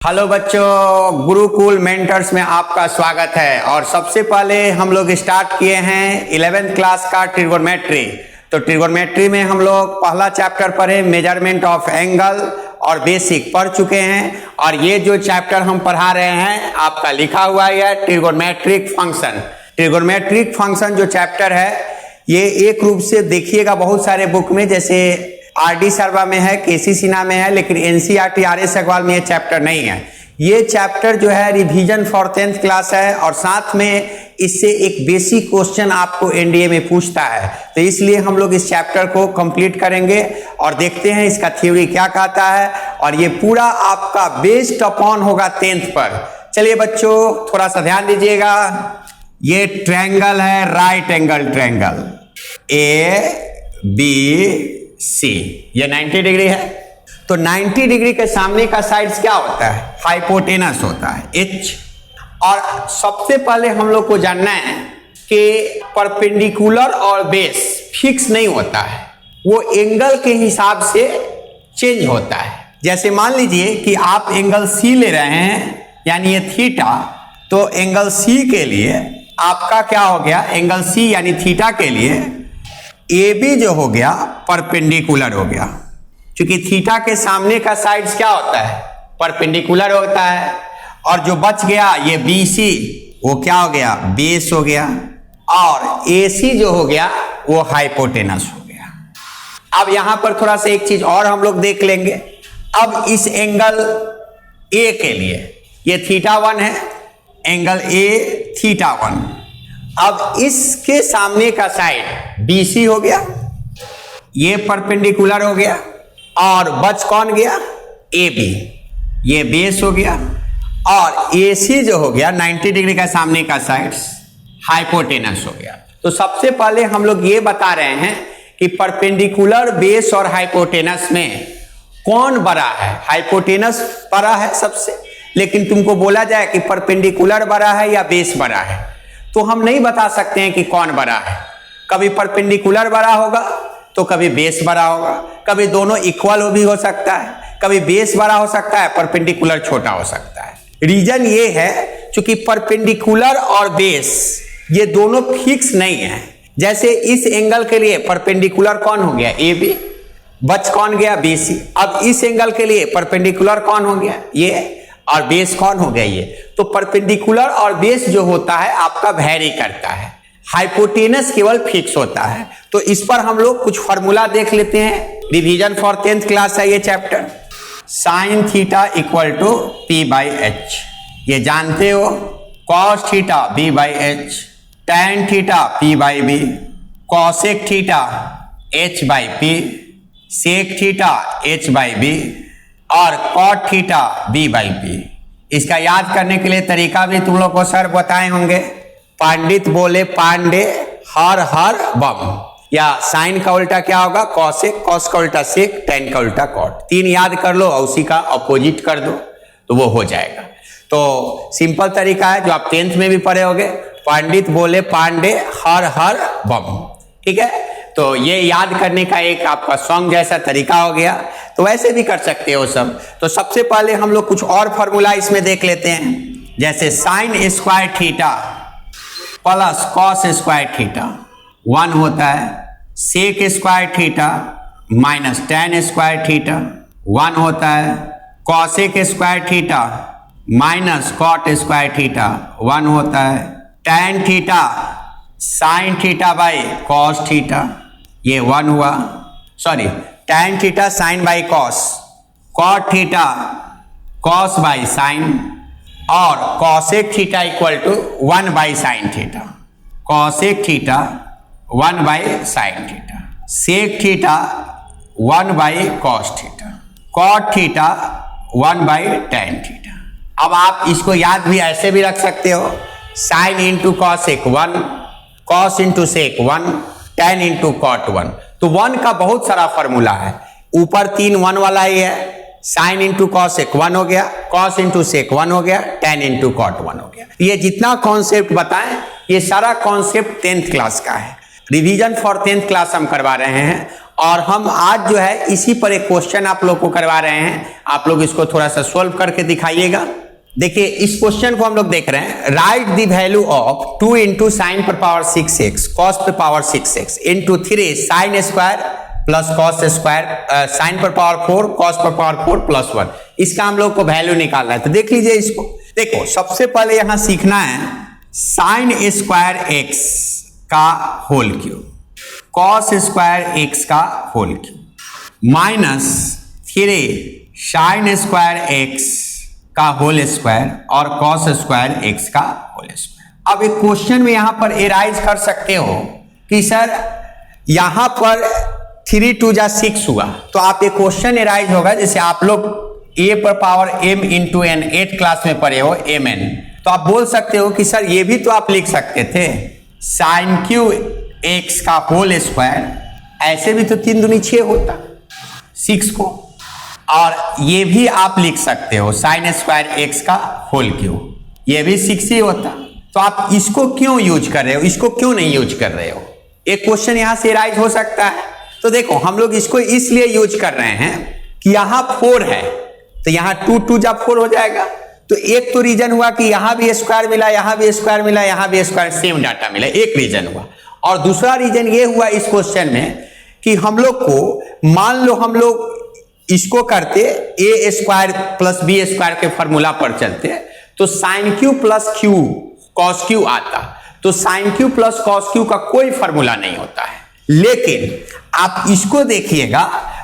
Hello बच्चों, Gurukul mentors में आपका स्वागत है। और सबसे पहले हम लोग स्टार्ट किए हैं 11th क्लास का ट्रिगोनोमेट्री। तो ट्रिगोनोमेट्री में हम लोग पहला चैप्टर पढ़े मेजरमेंट ऑफ एंगल और बेसिक पढ़ चुके हैं। और ये जो चैप्टर हम पढ़ा रहे हैं आपका लिखा हुआ है ट्रिगोनोमेट्रिक फंक्शन। ट्रिगोनोमेट्रिक फंक्शन जो चैप्टर है ये एक रूप से देखिएगा बहुत सारे बुक में, जैसे आर.डी. शर्मा में है, के.सी. सिन्हा में है, लेकिन एनसीईआरटी आर.एस. अग्रवाल में ये चैप्टर नहीं है। ये चैप्टर जो है रिवीजन फॉर 10th क्लास है और साथ में इससे एक बेसिक क्वेश्चन आपको एनडीए में पूछता है। तो इसलिए हम लोग इस चैप्टर को कंप्लीट करेंगे और देखते हैं इसका थ्योरी क्या कहता है। और ये पूरा आपका बेस्ड अपॉन होगा 10th पर। चलिए बच्चों थोड़ा सा ध्यान दीजिएगा। ये ट्रायंगल है, राइट एंगल ट्रायंगल ABC, ये 90 डिग्री है। तो 90 डिग्री के सामने का साइड्स क्या होता है? हाइपोटेनस होता है H। और सबसे पहले हम लोग को जानना है कि परपेंडिकुलर और बेस फिक्स नहीं होता है, वो एंगल के हिसाब से चेंज होता है। जैसे मान लीजिए कि आप एंगल C ले रहे हैं यानी ये थीटा, तो एंगल C के लिए आपका क्या हो गया? एंगल C यानी थीटा के लिए AB जो हो गया परपेंडिकुलर हो गया, क्योंकि थीटा के सामने का साइड्स क्या होता है? परपेंडिकुलर होता है। और जो बच गया ये BC वो क्या हो गया? बेस हो गया। और AC जो हो गया वो हाइपोटेनस हो गया। अब यहां पर थोड़ा सा एक चीज और हम लोग देख लेंगे। अब इस एंगल A के लिए ये थीटा 1 है, एंगल A थीटा 1। अब इसके सामने का साइड BC हो गया, ये परपेंडिकुलर हो गया। और बच कौन गया? AB, ये बेस हो गया। और AC जो हो गया 90 डिग्री का सामने का साइड हाइपोटेनस हो गया। तो सबसे पहले हम लोग ये बता रहे हैं कि परपेंडिकुलर, बेस और हाइपोटेनस में कौन बड़ा है? हाइपोटेनस बड़ा है सबसे, लेकिन तुमको बोला जाए कि परपेंडिकुलर बड़ा है या बेस बड़ा है, तो हम नहीं बता सकते हैं कि कौन बड़ा है। कभी परपेंडिकुलर बड़ा होगा तो कभी बेस बड़ा होगा, कभी दोनों इक्वल भी हो सकता है, कभी बेस बड़ा हो सकता है, परपेंडिकुलर छोटा हो सकता है। रीजन ये है क्योंकि परपेंडिकुलर और बेस ये दोनों फिक्स नहीं है। जैसे इस एंगल के लिए परपेंडिकुलर कौन हो गया? AB, बच कौन गया? BC। अब इस एंगल के लिए परपेंडिकुलर कौन हो गया? ये। और बेस कौन हो गया? ये। तो परपेंडिकुलर और बेस जो होता है आपका वेरी करता है, हाइपोटेनस केवल फिक्स होता है। तो इस पर हम लोग कुछ फॉर्मूला देख लेते हैं। रिवीजन फॉर 10th क्लास है ये chapter. Sine theta equal to P/H, ये जानते हो। Cos theta B/H, tan theta P/B, cosec theta H/P, sec theta H/B और कॉट थीटा B/P। इसका याद करने के लिए तरीका भी तुम लोग को सर बताए होंगे। पंडित बोले पांडे, हर हर बम। या साइन का उल्टा क्या होगा? कॉसेक, कॉस का उल्टा सेक, टैन का उल्टा कॉट। 3 याद कर लो और उसी का अपोजिट कर दो तो वो हो जाएगा। तो सिंपल तरीका है जो आप 10th में भी पढ़े होंगे। पंडित बोले पांडे, हर हर बम। ठीक है, तो ये याद करने का एक आपका सॉन्ग जैसा तरीका हो गया। तो वैसे भी कर सकते हो सब। तो सबसे पहले हम लोग कुछ और फॉर्मूला इसमें देख लेते हैं। जैसे sine square theta plus cos square theta 1 होता है, sec square theta minus tan square theta 1 होता है, cosec square theta minus cot square theta 1 होता है, tan theta sine theta by cos theta ये 1 हुआ। Sorry, tan theta sine by cos, cot theta cos by sine और cosec theta equal to 1 by sine theta. Cosec theta 1 by sine theta, sec theta 1 by cos theta, cot theta 1 by tan theta. अब आप इसको याद भी ऐसे भी रख सकते हो, sine into cosec 1, cos into sec 1, tan into cot 1। तो 1 का बहुत सारा फॉर्मूला है। ऊपर 3 1 वाला ही है। साइन इंटू कॉसेक 1 हो गया, कॉस इंटू सेक 1 हो गया, टैन इंटू कॉट 1 हो गया। ये जितना कॉन्सेप्ट बताएं ये सारा कॉन्सेप्ट 10th क्लास का है। रिवीजन फॉर 10th क्लास हम करवा रहे हैं और हम आज जो है इसी पर एक क्वेश्चन आप लोग को करवा रहे हैं। आप लोग इसको थोड़ा सा सोल्व करके दिखाइएगा। देखिए इस क्वेश्चन को हम लोग देख रहे हैं, right the value of 2 into sine पर पावर 6x कॉस पर power 6x into 3 sine square plus cos square sine पर पावर 4 कॉस पर पावर 4 प्लस 1। इसका हम लोग को वैल्यू निकालना है। तो देख लीजिए इसको। देखो सबसे पहले यहां सीखना है साइन स्क्वायर x का whole cube, cos square x का whole cube minus 3 sine square x का होल स्क्वायर और कॉस स्क्वायर x का होल स्क्वायर। अब एक क्वेश्चन में यहां पर एराइज कर सकते हो कि सर यहां पर 3 2 जा 6 हुआ, तो आप एक क्वेश्चन एराइज होगा जैसे आप लोग a पर power m into n 8 class में पढ़े हो mn, तो आप बोल सकते हो कि सर ये भी तो आप लिख सकते थे साइन क्यू x का होल स्क्वायर, ऐसे भी तो 3 दूनी 6 होता 6 को, और ये भी आप लिख सकते हो साइन स्क्वायर x का होल क्यूब, ये भी 6 ही होता। तो आप इसको क्यों यूज कर रहे हो, इसको क्यों नहीं यूज कर रहे हो? एक क्वेश्चन यहां से राइज हो सकता है। तो देखो हम लोग इसको इसलिए यूज कर रहे हैं कि यहां 4 है, तो यहां 2 2 जा 4 हो जाएगा। तो एक तो रीजन हुआ कि यहां भी स्क्वायर मिला, यहां भी स्क्वायर मिला, यहां भी स्क्वायर, सेम डाटा मिला, एक रीजन हुआ। और दूसरा रीजन ये हुआ इस क्वेश्चन में कि हम लोग को मान लो हम लोग इसको करते a square plus B square के फॉर्मूला पर चलते तो sine cube plus cube cos cube आता, तो sine cube plus cos cube का कोई फॉर्मूला नहीं होता है। लेकिन आप इसको देखिएगा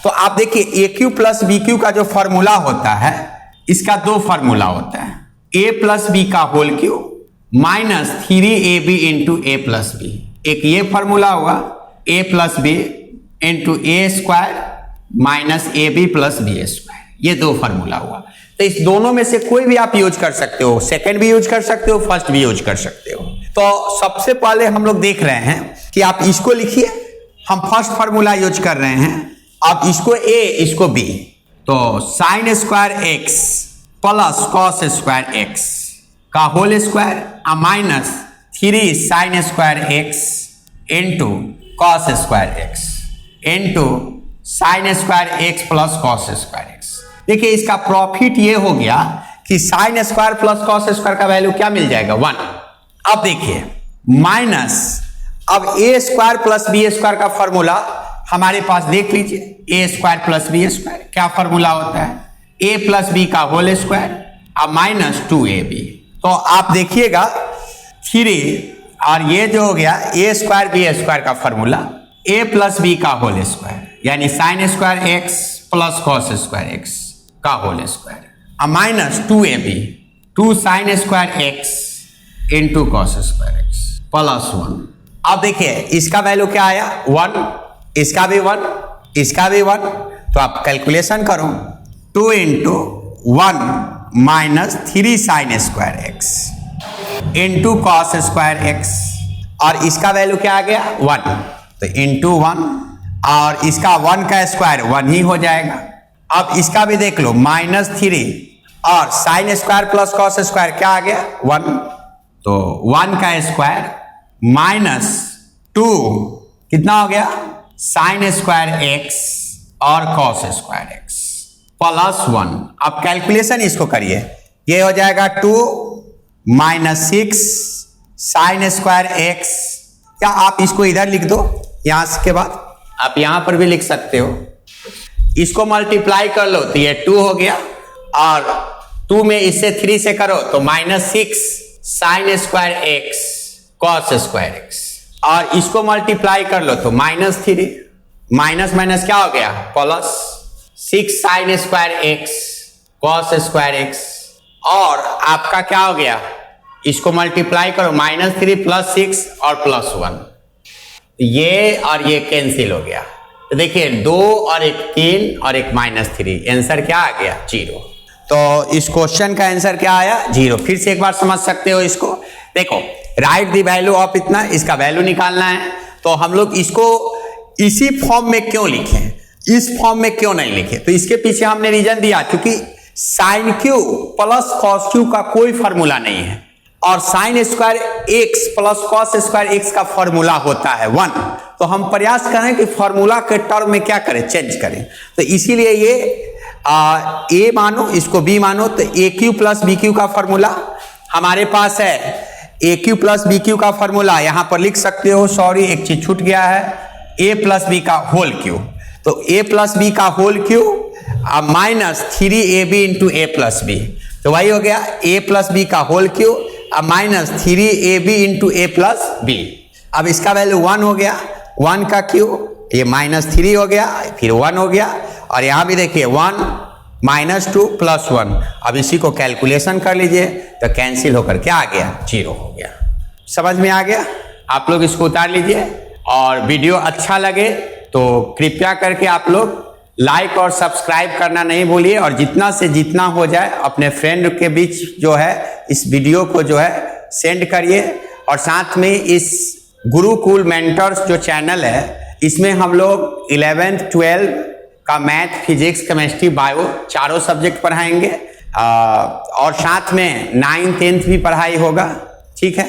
तो आप देखिए ए क्यू प्लस बी क्यू का जो फॉर्मूला होता है, इसका 2 फॉर्मूला होता है, ए प्लस बी का whole cube minus 3ab into ए प्लस बी। एक ये फॉर्मूला हुआ A plus B into A square minus A B plus B square, ये 2 फॉर्मूला हुआ। तो इस दोनों में से कोई भी आप यूज कर सकते हो, सेकंड भी यूज कर सकते हो, फर्स्ट भी यूज कर सकते हो। तो सबसे पहले हम लोग देख रहे हैं कि आप इसको लिखिए, हम फर्स्ट फॉर्मूला यूज कर रहे हैं। आप इसको ए इसको बी, तो sine square x plus cos square x का whole square minus 3 sine square X into cos square X into sine square x plus cos square X. देखिए इसका प्रॉफिट ये हो गया कि sine square plus cos square का value क्या मिल जाएगा 1। अब देखिए माइनस, अब A square plus B square का फॉर्मूला हमारे पास देख लीजिए, A square plus B square क्या फॉर्मूला होता है, ए प्लस बी का होल स्क्वायर अब माइनस 2ab। तो आप देखिएगा 3 और ये जो हो गया ए स्क्वायर बी स्क्वायर का फॉर्मूला ए प्लस बी का होल स्क्वायर यानी sign square x plus cos square x का होल स्क्वायर अब minus 2ab 2 sign square X into cos square x plus 1। अब देखिए इसका वैल्यू क्या आया 1, इसका भी 1, इसका भी 1, तो आप कैलकुलेशन करो 2 into 1 minus 3 sine square X into cos square x, और इसका वैल्यू क्या आ गया 1, तो इंटू 1 और इसका 1 का स्क्वायर 1 ही हो जाएगा। अब इसका भी देख लो माइनस 3 और sine square plus cos square क्या आ गया 1, तो 1 का स्क्वायर माइनस 2 कितना हो गया साइन स्क्वायर एक्स और कॉस स्क्वायर एक्स प्लस 1। अब कैलकुलेशन इसको करिए, ये हो जाएगा 2 माइनस 6 साइन स्क्वायर एक्स, क्या आप इसको इधर लिख दो, यहां के बाद आप यहां पर भी लिख सकते हो, इसको मल्टीप्लाई कर लो तो ये 2 हो गया और 2 में इससे 3 से करो तो minus 6 sign square x cos square x, और इसको मल्टीप्लाई कर लो तो माइनस 3 माइनस माइनस क्या हो गया plus 6 sign square x cos square x, और आपका क्या हो गया इसको मल्टीप्लाई करो माइनस 3 प्लस 6 और प्लस 1, ये और ये कैंसिल हो गया। तो देखिए 2 और एक 3 और एक माइनस 3, आंसर क्या आ गया 0। तो इस क्वेश्चन का आंसर क्या आया 0। फिर से एक बार समझ सकते हो इसको, देखो राइट द वैल्यू ऑफ इतना, इसका वैल्यू निकालना है, तो हम लोग इसको इसी फॉर्म में क्यों लिखे, इस फॉर्म में क्यों नहीं लिखे, तो इसके पीछे हमने रीजन दिया क्योंकि sine cube plus cos cube का कोई फॉर्मूला नहीं है, और sine square x plus cos square x का फॉर्मूला होता है 1, तो हम प्रयास करें कि फॉर्मूला के टर्म में क्या करें, चेंज करें। तो इसीलिए ये ए मानो, इसको बी मानो, तो ए क्यू प्लस बी क्यू का फॉर्मूला हमारे पास है। ए क्यू प्लस बी क्यू का फॉर्मूला यहां पर लिख सकते हो, सॉरी एक चीज छूट गया है, ए प्लस बी का होल क्यू। तो ए प्लस बी का whole cube minus 3ab into ए प्लस बी, तो वही हो गया ए प्लस बी का whole cube minus 3ab into ए प्लस बी। अब इसका वैल्यू 1 हो गया, 1 का क्यू, ये -3 हो गया, फिर 1 हो गया, और यहां भी देखिए 1 -2 + 1। अब इसी को कैलकुलेशन कर लीजिए तो कैंसिल होकर क्या आ गया, 0 हो गया। समझ में आ गया? आप लोग इसको उतार लीजिए, और वीडियो अच्छा लगे तो कृपया करके आप लोग लाइक और सब्सक्राइब करना नहीं भूलिए, और जितना से जितना हो जाए अपने फ्रेंड के बीच जो है इस वीडियो को जो है सेंड करिए। और साथ में इस गुरुकुल मेंटर्स जो चैनल है, इसमें हम लोग 11th 12th का मैथ, फिजिक्स, केमिस्ट्री, बायो चारों सब्जेक्ट पढ़ाएंगे, और साथ में 9th 10th भी पढ़ाई होगा। ठीक है,